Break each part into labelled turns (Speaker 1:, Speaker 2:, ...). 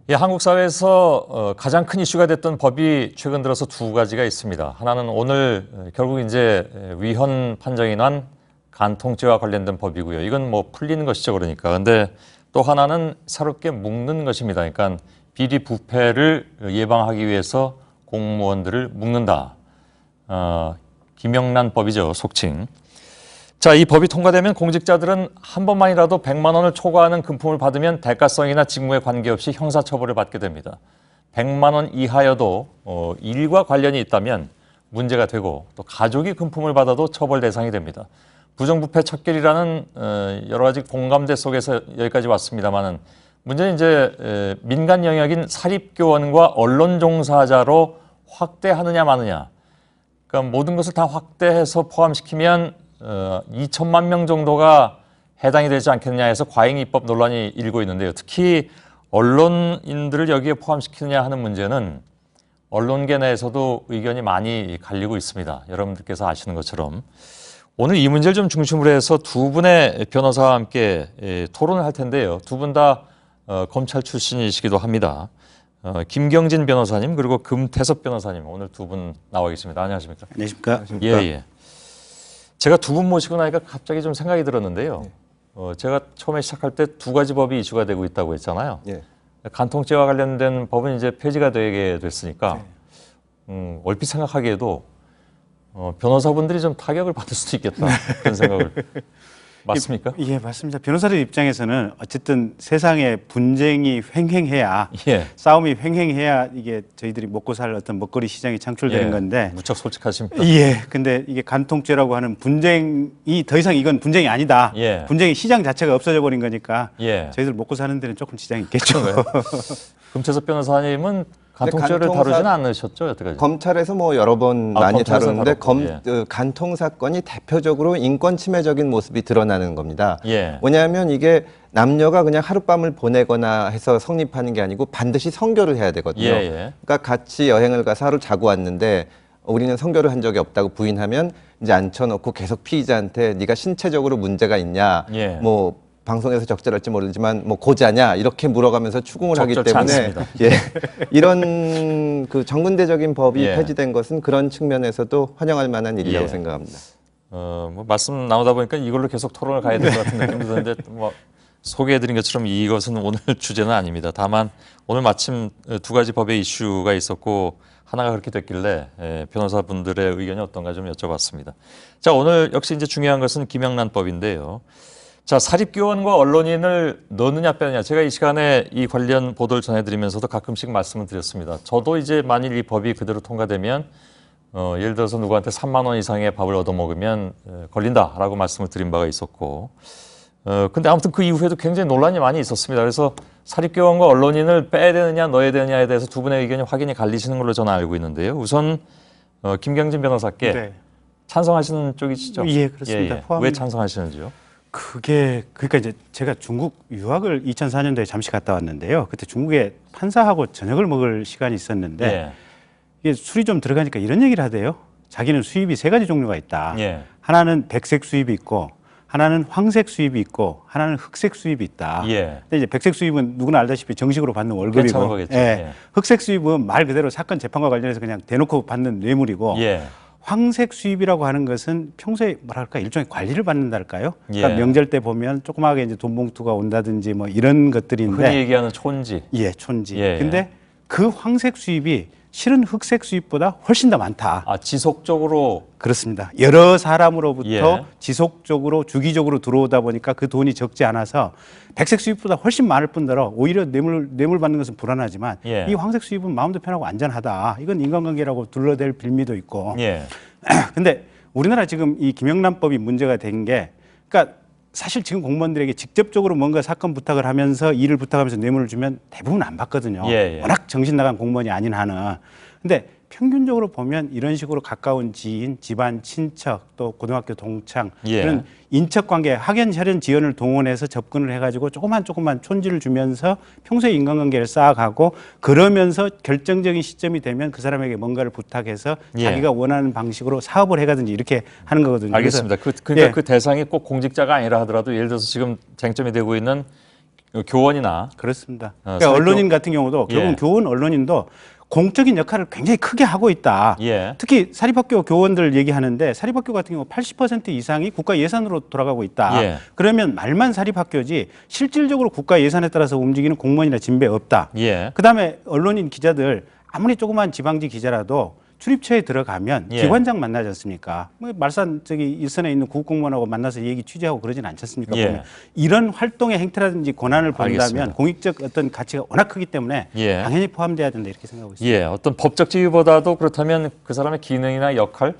Speaker 1: 예, 한국 사회에서 가장 큰 이슈가 됐던 법이 최근 들어서 두 가지가 있습니다. 하나는 오늘 결국 이제 위헌 판정이 난 간통죄와 관련된 법이고요. 이건 뭐 풀리는 것이죠, 그러니까. 근데 또 하나는 새롭게 묶는 것입니다. 그러니까 비리 부패를 예방하기 위해서 공무원들을 묶는다. 김영란 법이죠, 속칭. 자, 이 법이 통과되면 공직자들은 한 번만이라도 100만 원을 초과하는 금품을 받으면 대가성이나 직무에 관계없이 형사처벌을 받게 됩니다. 100만 원 이하여도 일과 관련이 있다면 문제가 되고 또 가족이 금품을 받아도 처벌 대상이 됩니다. 부정부패 척결이라는 여러 가지 공감대 속에서 여기까지 왔습니다만은 문제는 이제 민간 영역인 사립교원과 언론 종사자로 확대하느냐 마느냐. 그러니까 모든 것을 다 확대해서 포함시키면 2천만 명 정도가 해당이 되지 않겠느냐 해서 과잉 입법 논란이 일고 있는데요. 특히 언론인들을 여기에 포함시키느냐 하는 문제는 언론계 내에서도 의견이 많이 갈리고 있습니다. 여러분들께서 아시는 것처럼. 오늘 이 문제를 좀 중심으로 해서 두 분의 변호사와 함께 토론을 할 텐데요. 두 분 다 검찰 출신이시기도 합니다. 김경진 변호사님 그리고 금태섭 변호사님 오늘 두 분 나와 계십니다. 안녕하십니까?
Speaker 2: 안녕하십니까?
Speaker 1: 예, 예. 제가 두 분 모시고 나니까 갑자기 좀 생각이 들었는데요. 제가 처음에 시작할 때 두 가지 법이 이슈가 되고 있다고 했잖아요.
Speaker 2: 예.
Speaker 1: 간통죄와 관련된 법은 이제 폐지가 되게 됐으니까 얼핏 생각하기에도 변호사분들이 좀 타격을 받을 수도 있겠다 그런 생각을 맞습니까?
Speaker 2: 예, 맞습니다. 변호사들 입장에서는 어쨌든 세상에 분쟁이 횡행해야
Speaker 1: 예.
Speaker 2: 싸움이 횡행해야 이게 저희들이 먹고 살 어떤 먹거리 시장이 창출되는
Speaker 1: 예.
Speaker 2: 건데
Speaker 1: 무척 솔직하십니다.
Speaker 2: 예, 근데 이게 간통죄라고 하는 분쟁이 더 이상 이건 분쟁이 아니다.
Speaker 1: 예.
Speaker 2: 분쟁의 시장 자체가 없어져 버린 거니까
Speaker 1: 예.
Speaker 2: 저희들 먹고 사는 데는 조금 지장이 있겠죠.
Speaker 1: 금태섭 변호사님은 간통죄를 다루지는 않으셨죠? 여태까지?
Speaker 3: 검찰에서 뭐 여러 번 많이 다루는데
Speaker 1: 예.
Speaker 3: 간통 사건이 대표적으로 인권 침해적인 모습이 드러나는 겁니다.
Speaker 1: 예.
Speaker 3: 왜냐하면 이게 남녀가 그냥 하룻밤을 보내거나 해서 성립하는 게 아니고 반드시 성교를 해야 되거든요.
Speaker 1: 예, 예.
Speaker 3: 그러니까 같이 여행을 가서 하루 자고 왔는데 우리는 성교를 한 적이 없다고 부인하면 이제 앉혀놓고 계속 피의자한테 네가 신체적으로 문제가 있냐,
Speaker 1: 예.
Speaker 3: 뭐 방송에서 적절할지 모르지만 뭐 고자냐 이렇게 물어가면서 추궁을 하기 때문에
Speaker 1: 않습니다.
Speaker 3: 예, 이런 그 정근대적인 법이
Speaker 1: 예.
Speaker 3: 폐지된 것은 그런 측면에서도 환영할 만한 일이라고
Speaker 1: 예.
Speaker 3: 생각합니다.
Speaker 1: 뭐 말씀 나오다 보니까 이걸로 계속 토론을 가야 될 것 같은 느낌도 드는데 뭐 소개해드린 것처럼 이것은 오늘 주제는 아닙니다. 다만 오늘 마침 두 가지 법의 이슈가 있었고 하나가 그렇게 됐길래 변호사분들의 의견이 어떤가 좀 여쭤봤습니다. 자, 오늘 역시 이제 중요한 것은 김영란법인데요. 자, 사립교원과 언론인을 넣느냐 빼느냐. 제가 이 시간에 이 관련 보도를 전해드리면서도 가끔씩 말씀을 드렸습니다. 저도 이제 만일 이 법이 그대로 통과되면 예를 들어서 누구한테 3만 원 이상의 밥을 얻어먹으면 걸린다라고 말씀을 드린 바가 있었고 근데 아무튼 그 이후에도 굉장히 논란이 많이 있었습니다. 그래서 사립교원과 언론인을 빼야 되느냐 넣어야 되느냐에 대해서 두 분의 의견이 확연히 갈리시는 걸로 저는 알고 있는데요. 우선 김경진 변호사께
Speaker 2: 네.
Speaker 1: 찬성하시는 쪽이시죠?
Speaker 2: 예, 그렇습니다.
Speaker 1: 왜 찬성하시는지요?
Speaker 2: 그러니까 이제 제가 중국 유학을 2004년도에 잠시 갔다 왔는데요. 그때 중국에 판사하고 저녁을 먹을 시간이 있었는데
Speaker 1: 예.
Speaker 2: 이게 술이 좀 들어가니까 이런 얘기를 하대요. 자기는 수입이 세 가지 종류가 있다.
Speaker 1: 예.
Speaker 2: 하나는 백색 수입이 있고, 하나는 황색 수입이 있고, 하나는 흑색 수입이 있다.
Speaker 1: 예.
Speaker 2: 근데 이제 백색 수입은 누구나 알다시피 정식으로 받는
Speaker 1: 괜찮은
Speaker 2: 월급이고,
Speaker 1: 거겠죠.
Speaker 2: 예.
Speaker 1: 예.
Speaker 2: 흑색 수입은 말 그대로 사건 재판과 관련해서 그냥 대놓고 받는 뇌물이고,
Speaker 1: 예.
Speaker 2: 황색 수입이라고 하는 것은 평소에 뭐랄까 일종의 관리를 받는달까요? 그러니까
Speaker 1: 예.
Speaker 2: 명절 때 보면 조그마하게 이제 돈 봉투가 온다든지 뭐 이런 것들인데,
Speaker 1: 흔히 얘기하는 촌지.
Speaker 2: 예, 촌지.
Speaker 1: 예.
Speaker 2: 근데 그 황색 수입이 실은 흑색 수입보다 훨씬 더 많다.
Speaker 1: 아, 지속적으로.
Speaker 2: 그렇습니다. 여러 사람으로부터
Speaker 1: 예.
Speaker 2: 지속적으로 주기적으로 들어오다 보니까 그 돈이 적지 않아서 백색 수입보다 훨씬 많을 뿐더러 오히려 뇌물 받는 것은 불안하지만
Speaker 1: 예.
Speaker 2: 이 황색 수입은 마음도 편하고 안전하다. 이건 인간관계라고 둘러댈 빌미도 있고.
Speaker 1: 예.
Speaker 2: 근데 우리나라 지금 이 김영란법이 문제가 된 게, 그러니까 사실 지금 공무원들에게 직접적으로 뭔가 사건 부탁을 하면서 일을 부탁하면서 뇌물을 주면 대부분 안 받거든요.
Speaker 1: 예, 예.
Speaker 2: 워낙 정신 나간 공무원이 아닌 한은. 근데 평균적으로 보면 이런 식으로 가까운 지인, 집안, 친척, 또 고등학교 동창
Speaker 1: 예.
Speaker 2: 이런 인척 관계, 학연, 혈연, 지연을 동원해서 접근을 해가지고 조그만 촌지를 주면서 평소에 인간관계를 쌓아가고 그러면서 결정적인 시점이 되면 그 사람에게 뭔가를 부탁해서
Speaker 1: 예.
Speaker 2: 자기가 원하는 방식으로 사업을 해가든지 이렇게 하는 거거든요.
Speaker 1: 알겠습니다. 그러니까
Speaker 2: 예.
Speaker 1: 그 대상이 꼭 공직자가 아니라 하더라도 예를 들어서 지금 쟁점이 되고 있는 교원이나
Speaker 2: 그렇습니다.
Speaker 1: 어,
Speaker 2: 그러니까
Speaker 1: 사립교-
Speaker 2: 언론인 같은 경우도 결국은
Speaker 1: 예.
Speaker 2: 교원 언론인도 공적인 역할을 굉장히 크게 하고 있다.
Speaker 1: 예.
Speaker 2: 특히 사립학교 교원들 얘기하는데 사립학교 같은 경우 80% 이상이 국가 예산으로 돌아가고 있다.
Speaker 1: 예.
Speaker 2: 그러면 말만 사립학교지 실질적으로 국가 예산에 따라서 움직이는 공무원이나 진배 없다.
Speaker 1: 예.
Speaker 2: 그다음에 언론인 기자들 아무리 조그만 지방지 기자라도 출입처에 들어가면
Speaker 1: 예.
Speaker 2: 기관장 만나지 않습니까? 뭐 말산 저기 일선에 있는 구급공무원하고 만나서 얘기 취재하고 그러진 않지 않습니까?
Speaker 1: 예.
Speaker 2: 보면 이런 활동의 행태라든지 권한을 본다면
Speaker 1: 알겠습니다.
Speaker 2: 공익적 어떤 가치가 워낙 크기 때문에
Speaker 1: 예.
Speaker 2: 당연히 포함돼야 된다 이렇게 생각하고 있습니다.
Speaker 1: 예, 어떤 법적 지위보다도 그렇다면 그 사람의 기능이나 역할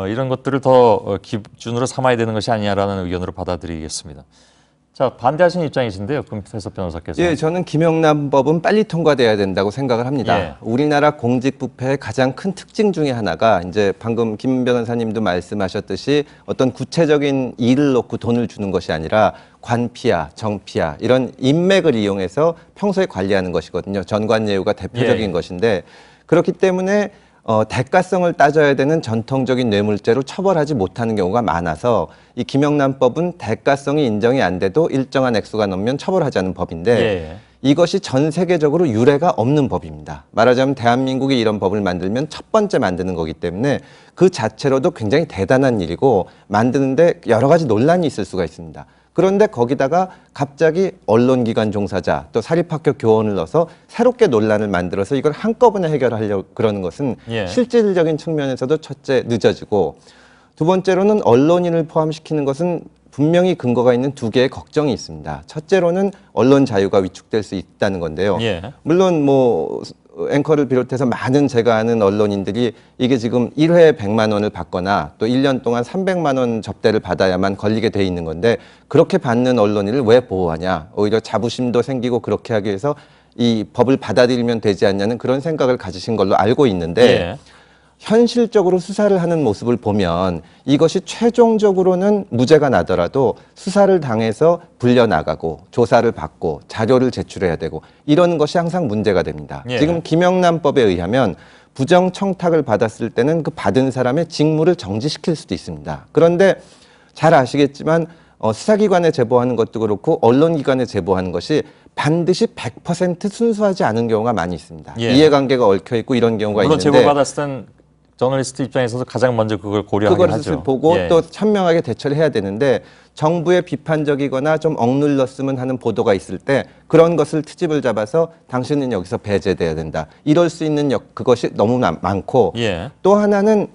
Speaker 1: 이런 것들을 더 기준으로 삼아야 되는 것이 아니냐라는 의견으로 받아들이겠습니다. 자, 반대하시는 입장이신데요, 금태섭 변호사께서.
Speaker 3: 예, 저는 김영란 법은 빨리 통과돼야 된다고 생각을 합니다.
Speaker 1: 예.
Speaker 3: 우리나라 공직부패의 가장 큰 특징 중에 하나가 이제 방금 김 변호사님도 말씀하셨듯이 어떤 구체적인 일을 놓고 돈을 주는 것이 아니라 관피아, 정피아 이런 인맥을 이용해서 평소에 관리하는 것이거든요. 전관예우가 대표적인
Speaker 1: 예.
Speaker 3: 것인데 그렇기 때문에 대가성을 따져야 되는 전통적인 뇌물죄로 처벌하지 못하는 경우가 많아서 이 김영란법은 대가성이 인정이 안 돼도 일정한 액수가 넘으면 처벌하자는 법인데
Speaker 1: 예.
Speaker 3: 이것이 전 세계적으로 유례가 없는 법입니다. 말하자면 대한민국이 이런 법을 만들면 첫 번째 만드는 거기 때문에 그 자체로도 굉장히 대단한 일이고 만드는데 여러 가지 논란이 있을 수가 있습니다. 그런데 거기다가 갑자기 언론기관 종사자 또 사립학교 교원을 넣어서 새롭게 논란을 만들어서 이걸 한꺼번에 해결하려고 그러는 것은
Speaker 1: 예.
Speaker 3: 실질적인 측면에서도 첫째 늦어지고 두 번째로는 언론인을 포함시키는 것은 분명히 근거가 있는 두 개의 걱정이 있습니다. 첫째로는 언론 자유가 위축될 수 있다는 건데요.
Speaker 1: 예.
Speaker 3: 물론 뭐 앵커를 비롯해서 많은 제가 아는 언론인들이 이게 지금 1회에 100만 원을 받거나 또 1년 동안 300만 원 접대를 받아야만 걸리게 돼 있는 건데 그렇게 받는 언론인을 왜 보호하냐. 오히려 자부심도 생기고 그렇게 하기 위해서 이 법을 받아들이면 되지 않냐는 그런 생각을 가지신 걸로 알고 있는데
Speaker 1: 예.
Speaker 3: 현실적으로 수사를 하는 모습을 보면 이것이 최종적으로는 무죄가 나더라도 수사를 당해서 불려나가고 조사를 받고 자료를 제출해야 되고 이런 것이 항상 문제가 됩니다.
Speaker 1: 예.
Speaker 3: 지금 김영란법에 의하면 부정 청탁을 받았을 때는 그 받은 사람의 직무를 정지시킬 수도 있습니다. 그런데 잘 아시겠지만 수사기관에 제보하는 것도 그렇고 언론기관에 제보하는 것이 반드시 100% 순수하지 않은 경우가 많이 있습니다.
Speaker 1: 예.
Speaker 3: 이해관계가 얽혀있고 이런 경우가
Speaker 1: 물론
Speaker 3: 있는데
Speaker 1: 제보받았을 땐 저널리스트 입장에서도 가장 먼저 그걸 고려하긴
Speaker 3: 그걸
Speaker 1: 하죠.
Speaker 3: 보고
Speaker 1: 예.
Speaker 3: 또 현명하게 대처를 해야 되는데 정부의 비판적이거나 좀 억눌렀으면 하는 보도가 있을 때 그런 것을 트집을 잡아서 당신은 여기서 배제돼야 된다. 이럴 수 있는 그것이 너무 많고
Speaker 1: 예.
Speaker 3: 또 하나는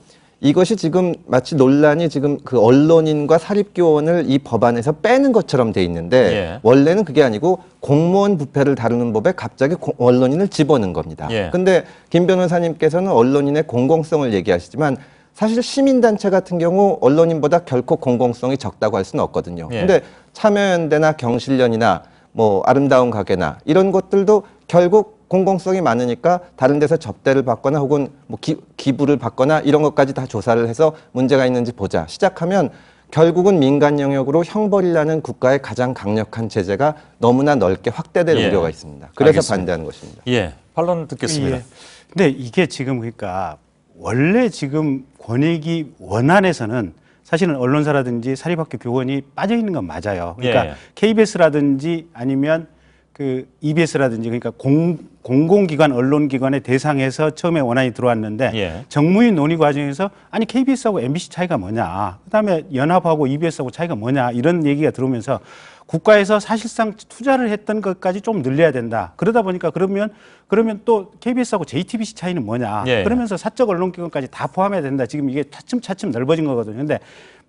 Speaker 3: 이것이 지금 마치 논란이 지금 그 언론인과 사립교원을 이 법안에서 빼는 것처럼 돼 있는데
Speaker 1: 예.
Speaker 3: 원래는 그게 아니고 공무원 부패를 다루는 법에 갑자기 언론인을 집어넣은 겁니다.
Speaker 1: 예.
Speaker 3: 근데 김 변호사님께서는 언론인의 공공성을 얘기하시지만 사실 시민단체 같은 경우 언론인보다 결코 공공성이 적다고 할 수는 없거든요.
Speaker 1: 예.
Speaker 3: 근데 참여연대나 경실련이나 뭐 아름다운 가게나 이런 것들도 결국 공공성이 많으니까 다른 데서 접대를 받거나 혹은 뭐 기부를 받거나 이런 것까지 다 조사를 해서 문제가 있는지 보자. 시작하면 결국은 민간 영역으로 형벌이라는 국가의 가장 강력한 제재가 너무나 넓게 확대될
Speaker 1: 예.
Speaker 3: 우려가 있습니다. 그래서
Speaker 1: 알겠습니다.
Speaker 3: 반대하는 것입니다.
Speaker 1: 예. 반론 듣겠습니다.
Speaker 2: 예. 근데 이게 지금 그러니까 원래 지금 권익위 원안에서는 사실은 언론사라든지 사립학교 교원이 빠져 있는 건 맞아요. 그러니까
Speaker 1: 예.
Speaker 2: KBS라든지 아니면 그 EBS라든지 그러니까 공공기관 언론기관의 대상에서 처음에 원안이 들어왔는데
Speaker 1: 예.
Speaker 2: 정무위 논의 과정에서 아니 KBS하고 MBC 차이가 뭐냐, 그다음에 연합하고 EBS하고 차이가 뭐냐 이런 얘기가 들어오면서 국가에서 사실상 투자를 했던 것까지 좀 늘려야 된다. 그러다 보니까 그러면 또 KBS하고 JTBC 차이는 뭐냐.
Speaker 1: 예.
Speaker 2: 그러면서 사적 언론기관까지 다 포함해야 된다. 지금 이게 차츰차츰 넓어진 거거든요. 근데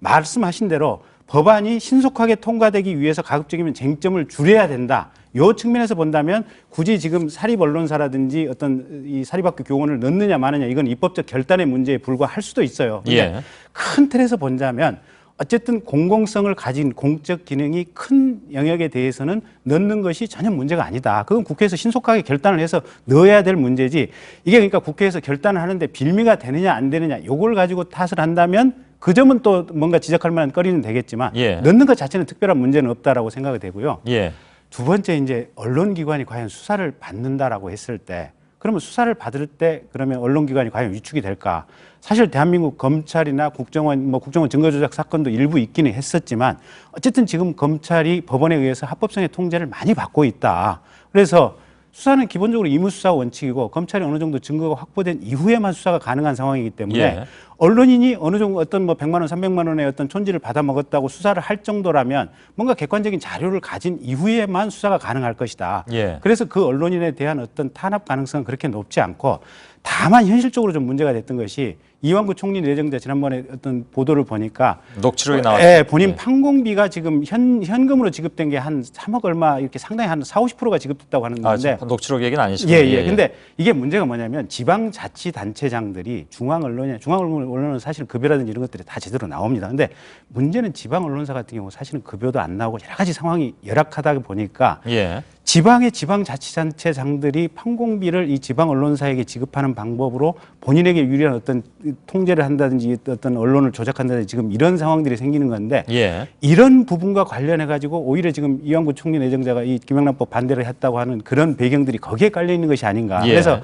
Speaker 2: 말씀하신 대로 법안이 신속하게 통과되기 위해서 가급적이면 쟁점을 줄여야 된다. 요 측면에서 본다면 굳이 지금 사립 언론사라든지 어떤 이 사립학교 교원을 넣느냐 마느냐 이건 입법적 결단의 문제에 불과할 수도 있어요. 근데
Speaker 1: 예.
Speaker 2: 큰 틀에서 본다면 어쨌든 공공성을 가진 공적 기능이 큰 영역에 대해서는 넣는 것이 전혀 문제가 아니다. 그건 국회에서 신속하게 결단을 해서 넣어야 될 문제지. 이게 그러니까 국회에서 결단을 하는데 빌미가 되느냐 안 되느냐 요걸 가지고 탓을 한다면 그 점은 또 뭔가 지적할 만한 거리는 되겠지만
Speaker 1: 예.
Speaker 2: 넣는 것 자체는 특별한 문제는 없다라고 생각이 되고요.
Speaker 1: 예.
Speaker 2: 두 번째 이제 언론기관이 과연 수사를 받는다라고 했을 때 그러면 수사를 받을 때 그러면 언론기관이 과연 위축이 될까? 사실 대한민국 검찰이나 국정원 증거조작 사건도 일부 있기는 했었지만 어쨌든 지금 검찰이 법원에 의해서 합법성의 통제를 많이 받고 있다. 그래서 수사는 기본적으로 의무수사 원칙이고 검찰이 어느 정도 증거가 확보된 이후에만 수사가 가능한 상황이기 때문에
Speaker 1: 예.
Speaker 2: 언론인이 어느 정도 어떤 뭐 100만 원, 300만 원의 어떤 촌지를 받아 먹었다고 수사를 할 정도라면 뭔가 객관적인 자료를 가진 이후에만 수사가 가능할 것이다.
Speaker 1: 예.
Speaker 2: 그래서 그 언론인에 대한 어떤 탄압 가능성은 그렇게 높지 않고 다만 현실적으로 좀 문제가 됐던 것이 이완구 총리 내정자 지난번에 어떤 보도를 보니까
Speaker 1: 녹취록이 나왔죠.
Speaker 2: 예, 본인 판공비가 지금 현금으로 지급된 게 한 3억 얼마 이렇게 상당히 한 40~50%가 지급됐다고 하는 건데
Speaker 1: 녹취록 얘기는 아니시고.
Speaker 2: 예, 예. 근데 이게 문제가 뭐냐면 지방자치단체장들이 중앙언론은 사실 급여라든지 이런 것들이 다 제대로 나옵니다. 근데 문제는 지방언론사 같은 경우 사실은 급여도 안 나오고 여러 가지 상황이 열악하다 보니까
Speaker 1: 예.
Speaker 2: 지방의 지방자치단체장들이 판공비를 이 지방언론사에게 지급하는 방법으로 본인에게 유리한 어떤 통제를 한다든지 어떤 언론을 조작한다든지 지금 이런 상황들이 생기는 건데
Speaker 1: 예.
Speaker 2: 이런 부분과 관련해 가지고 오히려 지금 이완구 총리 내정자가 이 김영란법 반대를 했다고 하는 그런 배경들이 거기에 깔려 있는 것이 아닌가.
Speaker 1: 예.
Speaker 2: 그래서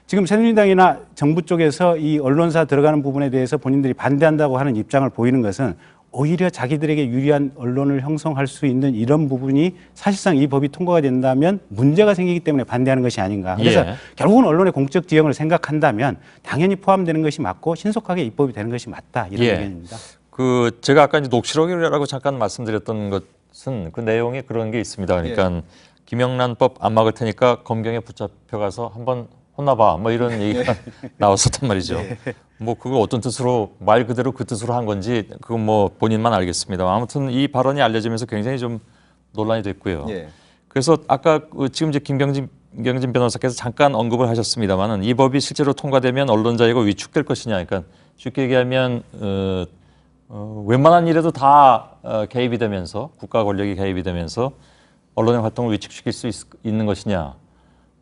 Speaker 2: 지금 새누리당이나 정부 쪽에서 이 언론사 들어가는 부분에 대해서 본인들이 반대한다고 하는 입장을 보이는 것은 오히려 자기들에게 유리한 언론을 형성할 수 있는 이런 부분이 사실상 이 법이 통과가 된다면 문제가 생기기 때문에 반대하는 것이 아닌가. 그래서
Speaker 1: 예.
Speaker 2: 결국은 언론의 공적 지형을 생각한다면 당연히 포함되는 것이 맞고 신속하게 입법이 되는 것이 맞다. 이런
Speaker 1: 예.
Speaker 2: 의견입니다.
Speaker 1: 제가 아까 이제 녹취록이라고 잠깐 말씀드렸던 것은 그 내용에 그런 게 있습니다. 그러니까 김영란법 안 막을 테니까 검경에 붙잡혀가서 한번 혼나봐. 뭐 이런 얘기가 나왔었단 말이죠. 뭐 그거 어떤 뜻으로 말 그대로 그 뜻으로 한 건지 그건 뭐 본인만 알겠습니다. 아무튼 이 발언이 알려지면서 굉장히 좀 논란이 됐고요.
Speaker 3: 예.
Speaker 1: 그래서 아까 지금 이제 김경진 변호사께서 잠깐 언급을 하셨습니다만은 이 법이 실제로 통과되면 언론 자유가 위축될 것이냐. 그러니까 쉽게 얘기하면 웬만한 일에도 다 개입이 되면서 국가 권력이 개입이 되면서 언론의 활동을 위축시킬 수 있는 것이냐.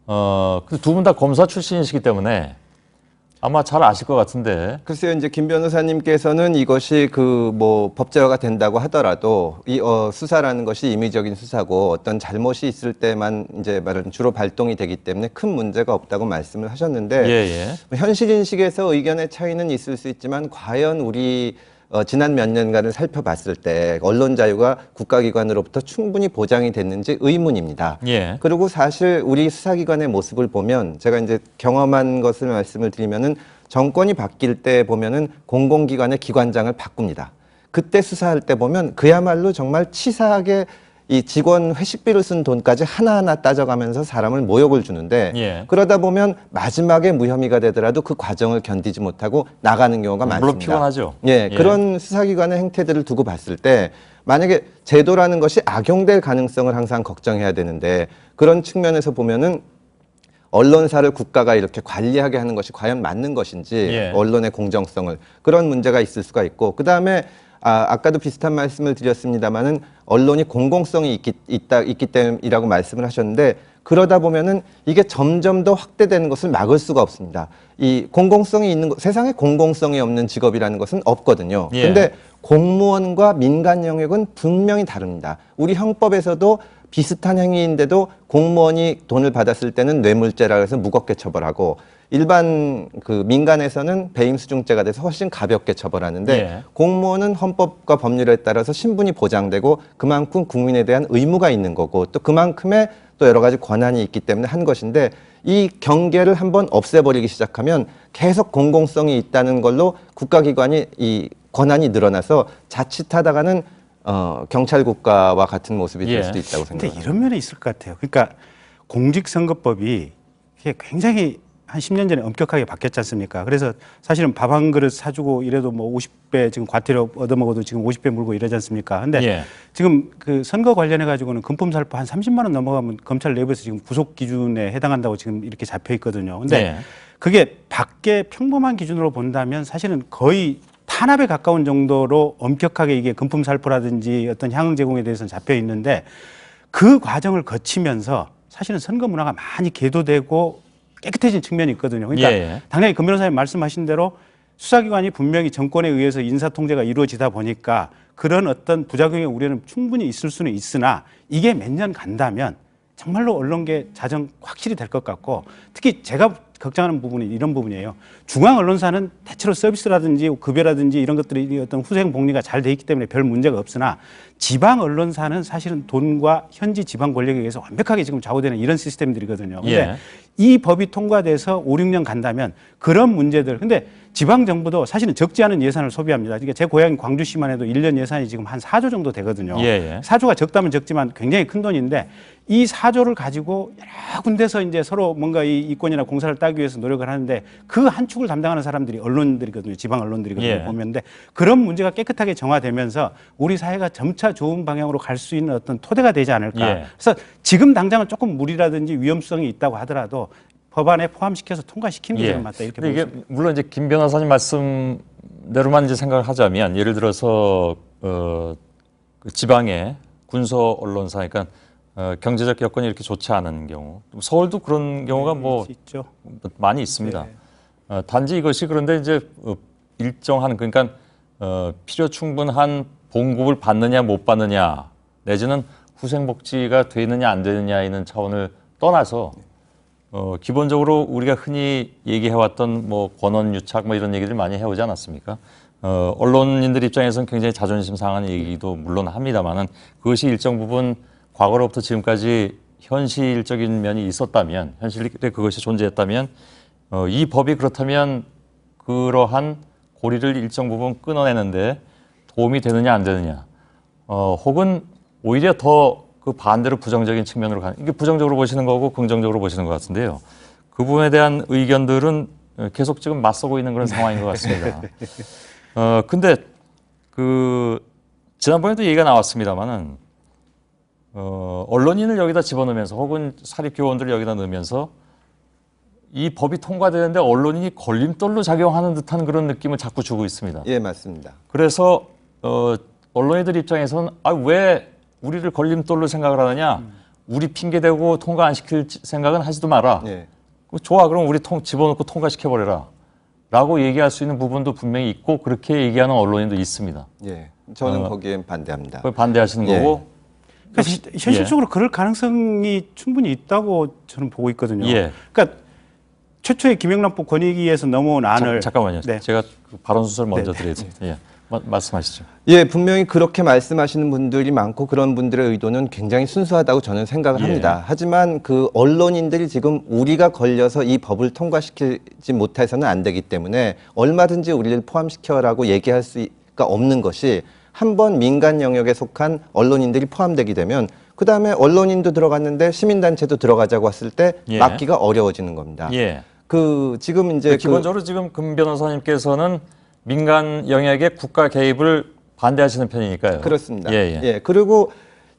Speaker 1: 두 분 다 검사 출신이시기 때문에 아마 잘 아실 것 같은데.
Speaker 3: 글쎄요, 이제 김 변호사님께서는 이것이 법제화가 된다고 하더라도 수사라는 것이 임의적인 수사고 어떤 잘못이 있을 때만 이제 말하는 주로 발동이 되기 때문에 큰 문제가 없다고 말씀을 하셨는데
Speaker 1: 예.
Speaker 3: 현실 인식에서 의견의 차이는 있을 수 있지만 과연 우리 지난 몇 년간을 살펴봤을 때 언론 자유가 국가기관으로부터 충분히 보장이 됐는지 의문입니다.
Speaker 1: 예.
Speaker 3: 그리고 사실 우리 수사기관의 모습을 보면 제가 이제 경험한 것을 말씀을 드리면은 정권이 바뀔 때 보면은 공공기관의 기관장을 바꿉니다. 그때 수사할 때 보면 그야말로 정말 치사하게 이 직원 회식비를 쓴 돈까지 하나하나 따져가면서 사람을 모욕을 주는데
Speaker 1: 예.
Speaker 3: 그러다 보면 마지막에 무혐의가 되더라도 그 과정을 견디지 못하고 나가는 경우가 많습니다.
Speaker 1: 물론 피곤하죠.
Speaker 3: 예, 그런 수사기관의 행태들을 두고 봤을 때 만약에 제도라는 것이 악용될 가능성을 항상 걱정해야 되는데 그런 측면에서 보면은 언론사를 국가가 이렇게 관리하게 하는 것이 과연 맞는 것인지
Speaker 1: 예.
Speaker 3: 언론의 공정성을 그런 문제가 있을 수가 있고 그다음에 아까도 비슷한 말씀을 드렸습니다마는 언론이 공공성이 있기 때문이라고 말씀을 하셨는데 그러다 보면은 이게 점점 더 확대되는 것을 막을 수가 없습니다. 이 공공성이 있는 세상에 공공성이 없는 직업이라는 것은 없거든요.
Speaker 1: 예.
Speaker 3: 근데 공무원과 민간 영역은 분명히 다릅니다. 우리 형법에서도 비슷한 행위인데도 공무원이 돈을 받았을 때는 뇌물죄라 해서 무겁게 처벌하고 일반 그 민간에서는 배임수중죄가 돼서 훨씬 가볍게 처벌하는데
Speaker 1: 예.
Speaker 3: 공무원은 헌법과 법률에 따라서 신분이 보장되고 그만큼 국민에 대한 의무가 있는 거고 또 그만큼의 또 여러 가지 권한이 있기 때문에 한 것인데 이 경계를 한번 없애버리기 시작하면 계속 공공성이 있다는 걸로 국가기관이 이 권한이 늘어나서 자칫하다가는 경찰 국가와 같은 모습이 될
Speaker 1: 예.
Speaker 3: 수도 있다고
Speaker 2: 근데
Speaker 3: 생각합니다.
Speaker 2: 이런 면이 있을 것 같아요. 그러니까 공직선거법이 이게 굉장히 한 10년 전에 엄격하게 바뀌었지 않습니까? 그래서 사실은 밥 한 그릇 사주고 이래도 뭐 50배 지금 과태료 얻어먹어도 지금 50배 물고 이러지 않습니까? 근데
Speaker 1: 예.
Speaker 2: 지금 그 선거 관련해 가지고는 금품살포 한 30만 원 넘어가면 검찰 내부에서 지금 구속 기준에 해당한다고 지금 이렇게 잡혀 있거든요. 근데
Speaker 1: 예.
Speaker 2: 그게 밖에 평범한 기준으로 본다면 사실은 거의 탄압에 가까운 정도로 엄격하게 이게 금품살포라든지 어떤 향응 제공에 대해서는 잡혀 있는데 그 과정을 거치면서 사실은 선거 문화가 많이 계도되고 깨끗해진 측면이 있거든요. 그러니까
Speaker 1: 예.
Speaker 2: 당연히 금 변호사님 말씀하신 대로 수사기관이 분명히 정권에 의해서 인사통제가 이루어지다 보니까 그런 어떤 부작용의 우려는 충분히 있을 수는 있으나 이게 몇 년 간다면 정말로 언론계 자정 확실히 될 것 같고 특히 제가 걱정하는 부분이 이런 부분이에요. 중앙 언론사는 대체로 서비스라든지 급여라든지 이런 것들이 어떤 후생 복리가 잘 돼 있기 때문에 별 문제가 없으나 지방 언론사는 사실은 돈과 현지 지방 권력에 의해서 완벽하게 지금 좌우되는 이런 시스템들이거든요. 근데
Speaker 1: 예.
Speaker 2: 이 법이 통과돼서 5, 6년 간다면 그런 문제들. 근데 지방 정부도 사실은 적지 않은 예산을 소비합니다. 그러니까 제 고향인 광주시만 해도 1년 예산이 지금 한 4조 정도 되거든요.
Speaker 1: 예, 예.
Speaker 2: 4조가 적다면 적지만 굉장히 큰 돈인데 이 4조를 가지고 여러 군데서 이제 서로 뭔가 이 이권이나 공사를 따기 위해서 노력을 하는데 그 한 축을 담당하는 사람들이 언론들이거든요. 지방 언론들이거든요.
Speaker 1: 예.
Speaker 2: 보면데 그런 문제가 깨끗하게 정화되면서 우리 사회가 점차 좋은 방향으로 갈 수 있는 어떤 토대가 되지 않을까.
Speaker 1: 예.
Speaker 2: 그래서 지금 당장은 조금 무리라든지 위험성이 있다고 하더라도 법안에 포함시켜서 통과시키는 게 지금 맞다 이렇게
Speaker 1: 근데 이게
Speaker 2: 보고
Speaker 1: 물론 이제 김 변호사님 말씀대로만 이제 생각을 하자면 예를 들어서 그 지방의 군소 언론사, 그러니까 경제적 여건이 이렇게 좋지 않은 경우, 서울도 그런 경우가 뭐
Speaker 2: 있죠.
Speaker 1: 많이 있습니다. 단지 이것이 그런데 이제 일정한 그러니까 필요 충분한 봉급을 받느냐 못 받느냐 내지는 후생복지가 되느냐 안 되느냐 있는 차원을 떠나서 기본적으로 우리가 흔히 얘기해왔던 뭐 권언유착 뭐 이런 얘기들 많이 해오지 않았습니까? 언론인들 입장에서는 굉장히 자존심 상하는 얘기도 물론 합니다만은 그것이 일정 부분 과거로부터 지금까지 현실적인 면이 있었다면, 현실에 그것이 존재했다면, 이 법이 그렇다면 그러한 고리를 일정 부분 끊어내는데 도움이 되느냐 안 되느냐, 혹은 오히려 더 그 반대로 부정적인 측면으로 가는, 이게 부정적으로 보시는 거고 긍정적으로 보시는 것 같은데요. 그 부분에 대한 의견들은 계속 지금 맞서고 있는 그런 상황인 것 같습니다. 근데 지난번에도 얘기가 나왔습니다만은 언론인을 여기다 집어넣으면서 혹은 사립교원들을 여기다 넣으면서 이 법이 통과되는데 언론인이 걸림돌로 작용하는 듯한 그런 느낌을 자꾸 주고 있습니다.
Speaker 3: 예, 맞습니다.
Speaker 1: 그래서 언론인들 입장에서는 왜 우리를 걸림돌로 생각을 하느냐? 우리 핑계대고 통과 안 시킬 생각은 하지도 마라.
Speaker 3: 예.
Speaker 1: 좋아, 그럼 우리 집어넣고 통과시켜버려라. 라고 얘기할 수 있는 부분도 분명히 있고 그렇게 얘기하는 언론인도 있습니다.
Speaker 3: 예. 저는 거기엔 반대합니다.
Speaker 1: 그걸 반대하시는
Speaker 3: 예.
Speaker 1: 거고.
Speaker 2: 그러니까 현실적으로 그럴 가능성이 충분히 있다고 저는 보고 있거든요.
Speaker 1: 예.
Speaker 2: 그러니까 최초의 김영란법 권익위에서 넘어온 안을
Speaker 1: 잠깐만요.
Speaker 2: 네.
Speaker 1: 제가 그 발언 순서를 먼저 드리겠습니다. 예. 말씀하시죠.
Speaker 3: 예, 분명히 그렇게 말씀하시는 분들이 많고 그런 분들의 의도는 굉장히 순수하다고 저는 생각을
Speaker 1: 예.
Speaker 3: 합니다. 하지만 그 언론인들이 지금 우리가 걸려서 이 법을 통과시키지 못해서는 안 되기 때문에 얼마든지 우리를 포함시켜라고 얘기할 수가 없는 것이 한번 민간 영역에 속한 언론인들이 포함되게 되면 그다음에 언론인도 들어갔는데 시민단체도 들어가자고 했을 때
Speaker 1: 예.
Speaker 3: 막기가 어려워지는 겁니다.
Speaker 1: 예.
Speaker 3: 지금 이제
Speaker 1: 기본적으로 지금 금 변호사님께서는 민간 영역의 국가 개입을 반대하시는 편이니까요.
Speaker 3: 그렇습니다.
Speaker 1: 예, 예.
Speaker 3: 예, 그리고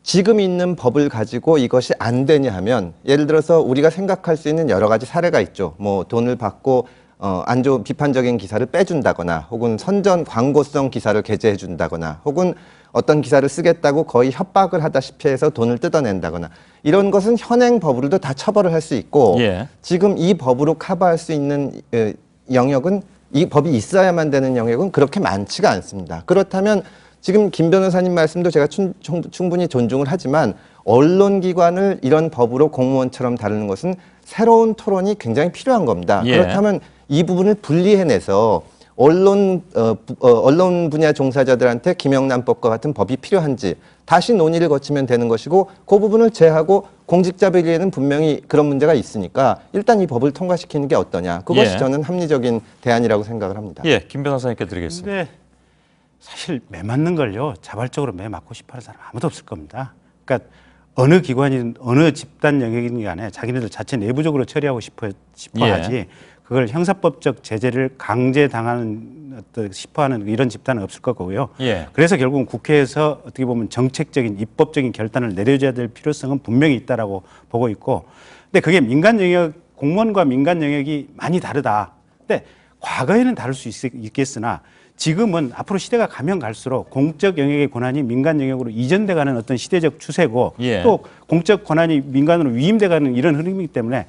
Speaker 3: 지금 있는 법을 가지고 이것이 안 되냐 하면 예를 들어서 우리가 생각할 수 있는 여러 가지 사례가 있죠. 뭐 돈을 받고 안 좋은 비판적인 기사를 빼준다거나 혹은 선전 광고성 기사를 게재해 준다거나 혹은 어떤 기사를 쓰겠다고 거의 협박을 하다시피 해서 돈을 뜯어낸다거나 이런 것은 현행 법으로도 다 처벌을 할 수 있고
Speaker 1: 예.
Speaker 3: 지금 이 법으로 커버할 수 있는 영역은 이 법이 있어야만 되는 영역은 그렇게 많지가 않습니다. 그렇다면 지금 김 변호사님 말씀도 제가 충분히 존중을 하지만 언론기관을 이런 법으로 공무원처럼 다루는 것은 새로운 토론이 굉장히 필요한 겁니다.
Speaker 1: 예.
Speaker 3: 그렇다면 이 부분을 분리해내서 언론 분야 종사자들한테 김영란법과 같은 법이 필요한지 다시 논의를 거치면 되는 것이고 그 부분을 제하고 공직자 비리에는 분명히 그런 문제가 있으니까 일단 이 법을 통과시키는 게 어떠냐. 그것이
Speaker 1: 예.
Speaker 3: 저는 합리적인 대안이라고 생각을 합니다.
Speaker 1: 예, 김 변호사님께 드리겠습니다.
Speaker 2: 근데 사실 매 맞는 걸요 자발적으로 매 맞고 싶어하는 사람 아무도 없을 겁니다. 그러니까 어느 기관이든 어느 집단 영역이든 간에 자기네들 자체 내부적으로 처리하고 싶어 하지 그걸 형사법적 제재를 강제당하는 싶어하는 이런 집단은 없을 거고요.
Speaker 1: 예.
Speaker 2: 그래서 결국은 국회에서 어떻게 보면 정책적인 입법적인 결단을 내려줘야 될 필요성은 분명히 있다라고 보고 있고, 근데 그게 민간 영역 공무원과 민간 영역이 많이 다르다. 근데 과거에는 다를 수 있겠으나 지금은 앞으로 시대가 가면 갈수록 공적 영역의 권한이 민간 영역으로 이전돼가는 어떤 시대적 추세고
Speaker 1: 예.
Speaker 2: 또 공적 권한이 민간으로 위임돼가는 이런 흐름이기 때문에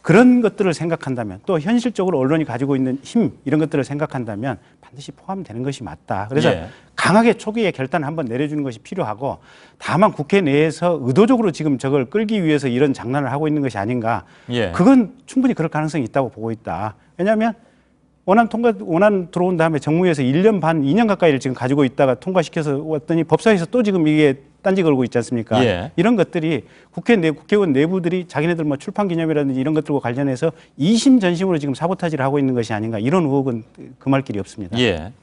Speaker 2: 그런 것들을 생각한다면 또 현실적으로 언론이 가지고 있는 힘 이런 것들을 생각한다면 반드시 포함되는 것이 맞다. 그래서
Speaker 1: 예.
Speaker 2: 강하게 초기에 결단을 한번 내려주는 것이 필요하고 다만 국회 내에서 의도적으로 지금 저걸 끌기 위해서 이런 장난을 하고 있는 것이 아닌가.
Speaker 1: 예.
Speaker 2: 그건 충분히 그럴 가능성이 있다고 보고 있다. 왜냐하면 원안 들어온 다음에 정무위에서 1년 반, 2년 가까이를 지금 가지고 있다가 통과시켜서 왔더니 법사위에서 또 지금 이게 딴지 걸고 있지 않습니까?
Speaker 1: 예.
Speaker 2: 이런 것들이 국회의원 내부들이 자기네들 뭐 출판 기념이라든지 이런 것들과 관련해서 이심전심으로 지금 사보타지를 하고 있는 것이 아닌가 이런 의혹은 금할 길이 없습니다.
Speaker 1: 예.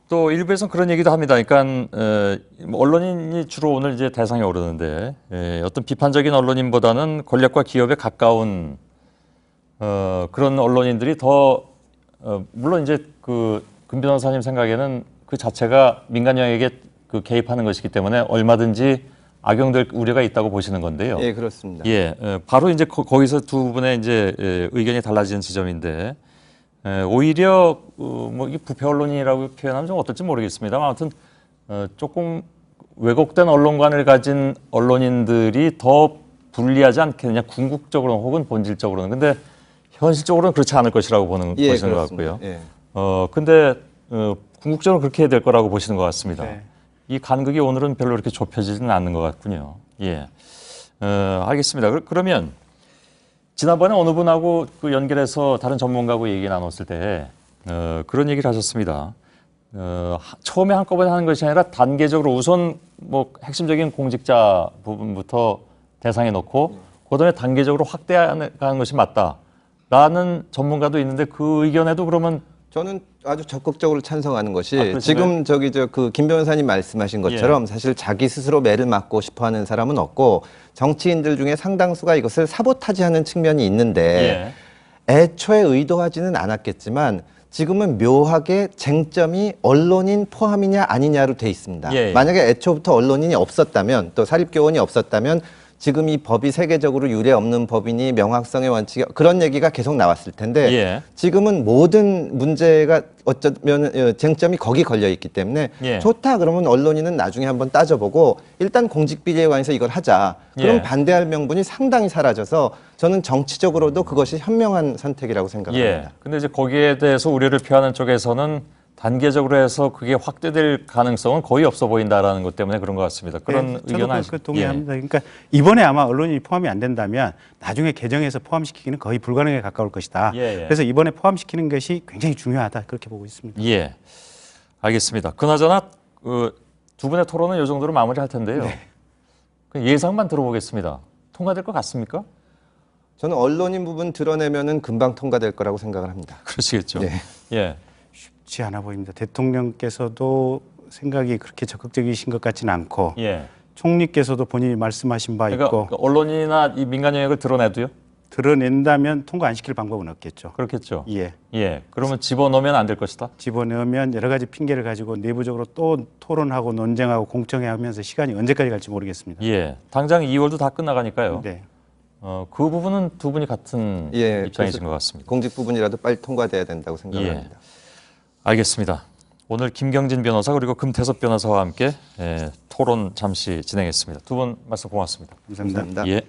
Speaker 1: 또 일부에서는 그런 얘기도 합니다. 그러니까 뭐 언론인이 주로 오늘 이제 대상에 오르는데 어떤 비판적인 언론인보다는 권력과 기업에 가까운 그런 언론인들이 더 물론 이제 그 금 변호사님 생각에는 그 자체가 민간 영역에 그 개입하는 것이기 때문에 얼마든지 악용될 우려가 있다고 보시는 건데요.
Speaker 3: 예, 그렇습니다.
Speaker 1: 예, 바로 이제 거기서 두 분의 이제 의견이 달라지는 지점인데 오히려 뭐 이 부패 언론이라고 표현하면 좀 어떨지 모르겠습니다만 아무튼 조금 왜곡된 언론관을 가진 언론인들이 더 불리하지 않겠느냐 궁극적으로는 혹은 본질적으로는 근데 현실적으로는 그렇지 않을 것이라고 보시는 것 같고요.
Speaker 3: 예.
Speaker 1: 근데 궁극적으로 그렇게 될 거라고 보시는 것 같습니다.
Speaker 2: 네.
Speaker 1: 이 간극이 오늘은 별로 이렇게 좁혀지지는 않는 것 같군요. 예, 알겠습니다. 그러면 지난번에 어느 분하고 그 연결해서 다른 전문가하고 얘기 나눴을 때 그런 얘기를 하셨습니다. 처음에 한꺼번에 하는 것이 아니라 단계적으로 우선 뭐 핵심적인 공직자 부분부터 대상에 놓고 그다음에 단계적으로 확대하는 것이 맞다라는 전문가도 있는데 그 의견에도 그러면
Speaker 3: 저는 아주 적극적으로 찬성하는 것이
Speaker 1: 그러신가요?
Speaker 3: 지금 김 변호사님 말씀하신 것처럼 사실 자기 스스로 매를 맞고 싶어하는 사람은 없고 정치인들 중에 상당수가 이것을 사보타지하는 측면이 있는데 애초에 의도하지는 않았겠지만 지금은 묘하게 쟁점이 언론인 포함이냐 아니냐로 돼 있습니다.
Speaker 1: 예.
Speaker 3: 만약에 애초부터 언론인이 없었다면 또 사립교원이 없었다면 지금 이 법이 세계적으로 유례 없는 법이니 명확성의 원칙이 그런 얘기가 계속 나왔을 텐데 지금은 모든 문제가 어쩌면 쟁점이 거기 걸려 있기 때문에 좋다 그러면 언론인은 나중에 한번 따져보고 일단 공직비리에 관해서 이걸 하자. 그럼 반대할 명분이 상당히 사라져서 저는 정치적으로도 그것이 현명한 선택이라고 생각합니다.
Speaker 1: 근데 이제 거기에 대해서 우려를 표하는 쪽에서는 단계적으로 해서 그게 확대될 가능성은 거의 없어 보인다라는 것 때문에 그런 것 같습니다. 그런 의견 아시죠?
Speaker 2: 저도 동의합니다. 그러니까 이번에 아마 언론인이 포함이 안 된다면 나중에 개정해서 포함시키기는 거의 불가능에 가까울 것이다. 그래서 이번에 포함시키는 것이 굉장히 중요하다. 그렇게 보고 있습니다.
Speaker 1: 예, 알겠습니다. 그나저나 두 분의 토론은 이 정도로 마무리할 텐데요. 그 예상만 들어보겠습니다. 통과될 것 같습니까?
Speaker 3: 저는 언론인 부분 드러내면은 금방 통과될 거라고 생각을 합니다.
Speaker 1: 그러시겠죠. 예.
Speaker 2: 쉽지 않아 보입니다. 대통령께서도 생각이 그렇게 적극적이신 것 같지는 않고 총리께서도 본인이 말씀하신 바 있고
Speaker 1: 언론이나 이 민간 영역을 드러내도요?
Speaker 2: 드러낸다면 통과 안 시킬 방법은 없겠죠.
Speaker 1: 그렇겠죠.
Speaker 2: 예.
Speaker 1: 그러면 집어넣으면 안 될 것이다.
Speaker 2: 집어넣으면 여러 가지 핑계를 가지고 내부적으로 또 토론하고 논쟁하고 공청회하면서 시간이 언제까지 갈지 모르겠습니다.
Speaker 1: 당장 2월도 다 끝나가니까요.
Speaker 2: 네.
Speaker 1: 그 부분은 두 분이 같은 입장이신 것 같습니다.
Speaker 3: 공직 부분이라도 빨리 통과돼야 된다고 생각합니다.
Speaker 1: 알겠습니다. 오늘 김경진 변호사 그리고 금태섭 변호사와 함께 토론 잠시 진행했습니다. 두 분 말씀 고맙습니다.
Speaker 2: 감사합니다.
Speaker 1: 예.